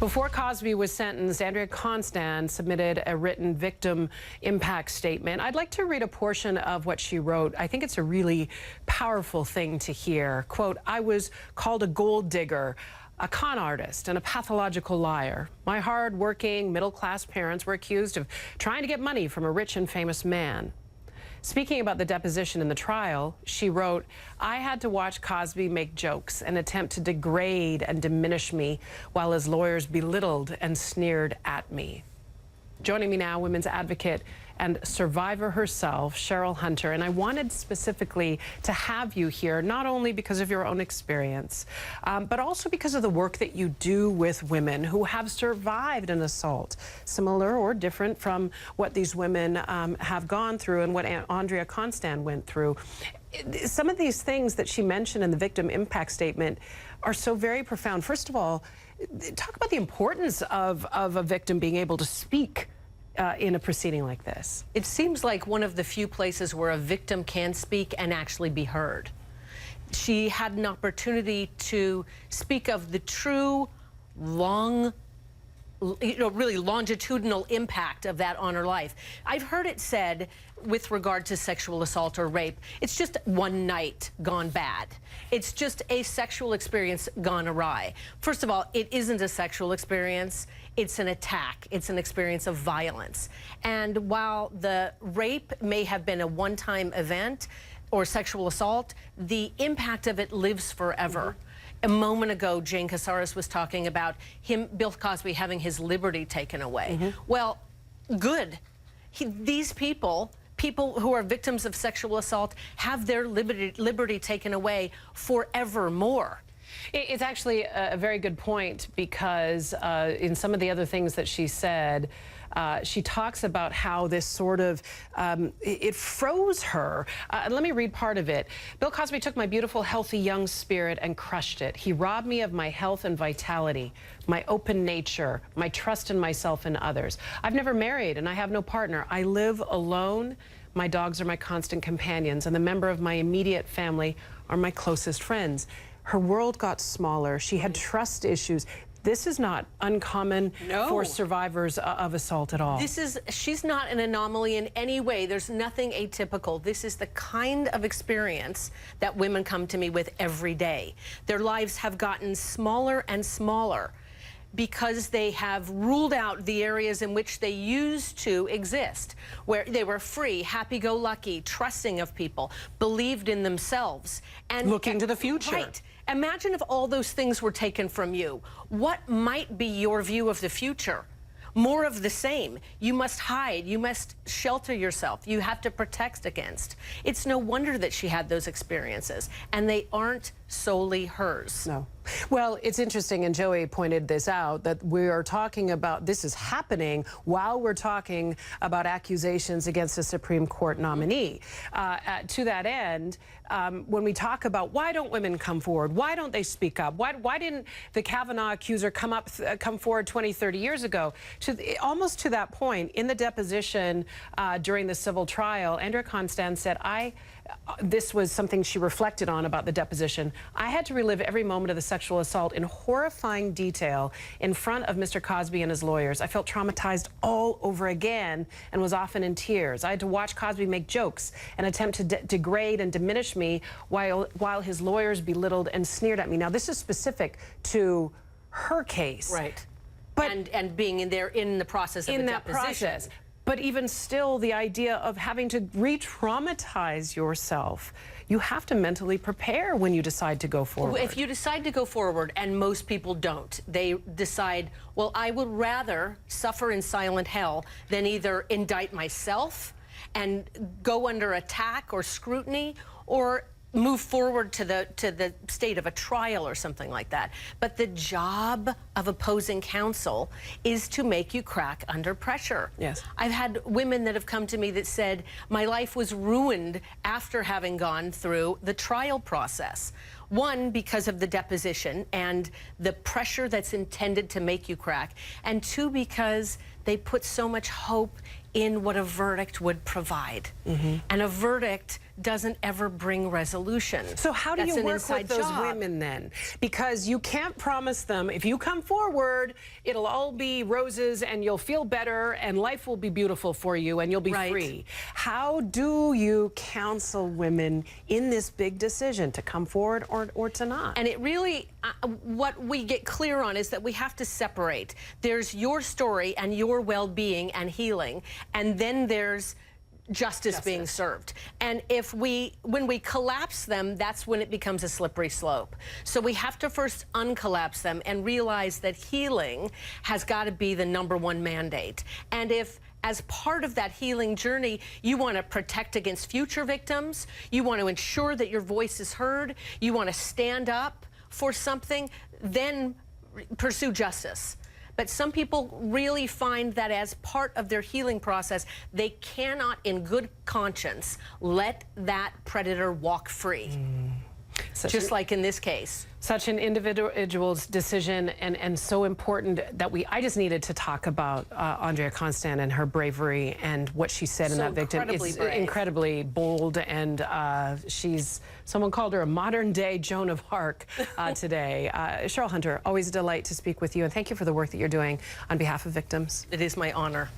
Before Cosby was sentenced, Andrea Constand submitted a written victim impact statement. I'd like to read a portion of what she wrote. I think it's a really powerful thing to hear. Quote, "I was called a gold digger, a con artist, and a pathological liar. My hard-working, middle-class parents were accused of trying to get money from a rich and famous man." Speaking about the deposition in the trial, she wrote, "I had to watch Cosby make jokes and attempt to degrade and diminish me while his lawyers belittled and sneered at me." Joining me now, women's advocate and survivor herself, Cheryl Hunter. And I wanted specifically to have you here, not only because of your own experience, but also because of the work that you do with women who have survived an assault, similar or different from what these women have gone through and what Andrea Constand went through. Some of these things that she mentioned in the victim impact statement are so very profound. First of all, talk about the importance of a victim being able to speak in a proceeding like this. It seems like one of the few places where a victim can speak and actually be heard. She had an opportunity to speak of the true really longitudinal impact of that on her life. I've heard it said with regard to sexual assault or rape, it's just one night gone bad. It's just a sexual experience gone awry. First of all, it isn't a sexual experience. It's an attack. It's an experience of violence. And while the rape may have been a one-time event or sexual assault, the impact of it lives forever. A moment ago, Jane Casares was talking about Bill Cosby, having his liberty taken away. Well, good. These people who are victims of sexual assault have their liberty taken away forevermore. It's actually a very good point, because in some of the other things that she said, she talks about how this sort of, it froze her. Let me read part of it. "Bill Cosby took my beautiful, healthy, young spirit and crushed it. He robbed me of my health and vitality, my open nature, my trust in myself and others. I've never married and I have no partner. I live alone. My dogs are my constant companions, and the member of my immediate family are my closest friends." Her world got smaller. She had trust issues. This is not uncommon for survivors of assault at all. She's not an anomaly in any way. There's nothing atypical. This is the kind of experience that women come to me with every day. Their lives have gotten smaller and smaller because they have ruled out the areas in which they used to exist, where they were free, happy-go-lucky, trusting of people, believed in themselves. And looking to the future. Right. Imagine if all those things were taken from you. What might be your view of the future? More of the same. You must hide. You must shelter yourself. You have to protect against. It's no wonder that she had those experiences, and they aren't solely hers. No. Well, it's interesting, and Joey pointed this out, that we are talking about, this is happening while we're talking about accusations against a Supreme Court nominee. To that end, when we talk about why don't women come forward, why don't they speak up, why didn't the Kavanaugh accuser come forward 20, 30 years ago? Almost to that point, in the deposition during the civil trial, Andrea Constand said, this was something she reflected on about the deposition. "I had to relive every moment of the sexual assault in horrifying detail in front of Mr. Cosby and his lawyers. I felt traumatized all over again and was often in tears. I had to watch Cosby make jokes and attempt to degrade and diminish me while his lawyers belittled and sneered at me." Now, this is specific to her case. Right. But and being in the process of the deposition. But even still, the idea of having to re-traumatize yourself, you have to mentally prepare when you decide to go forward. If you decide to go forward, and most people don't, they decide, well, I would rather suffer in silent hell than either indict myself and go under attack or scrutiny, or move forward to the state of a trial or something like that. But the job of opposing counsel is to make you crack under pressure. Yes. I've had women that have come to me that said, my life was ruined after having gone through the trial process. One, because of the deposition and the pressure that's intended to make you crack, and two, because they put so much hope in what a verdict would provide. And a verdict doesn't ever bring resolution. So how do That's you an work inside with those job. women then? Because you can't promise them, if you come forward, it'll all be roses and you'll feel better and life will be beautiful for you and you'll be Right. free. How do you counsel women in this big decision to come forward or to not? And it really, what we get clear on is that we have to separate. There's your story and your well-being and healing, and then there's justice being served. And when we collapse them, that's when it becomes a slippery slope. So we have to first uncollapse them and realize that healing has got to be the #1 mandate. And if, as part of that healing journey, you want to protect against future victims, you want to ensure that your voice is heard, you want to stand up for something, then pursue justice. But some people really find that as part of their healing process, they cannot, in good conscience, let that predator walk free. Just like in this case. Such an individual's decision, and so important that I just needed to talk about Andrea Constand and her bravery and what she said in that victim. It's incredibly bold, and someone called her a modern-day Joan of Arc today. Cheryl Hunter, always a delight to speak with you, and thank you for the work that you're doing on behalf of victims. It is my honor.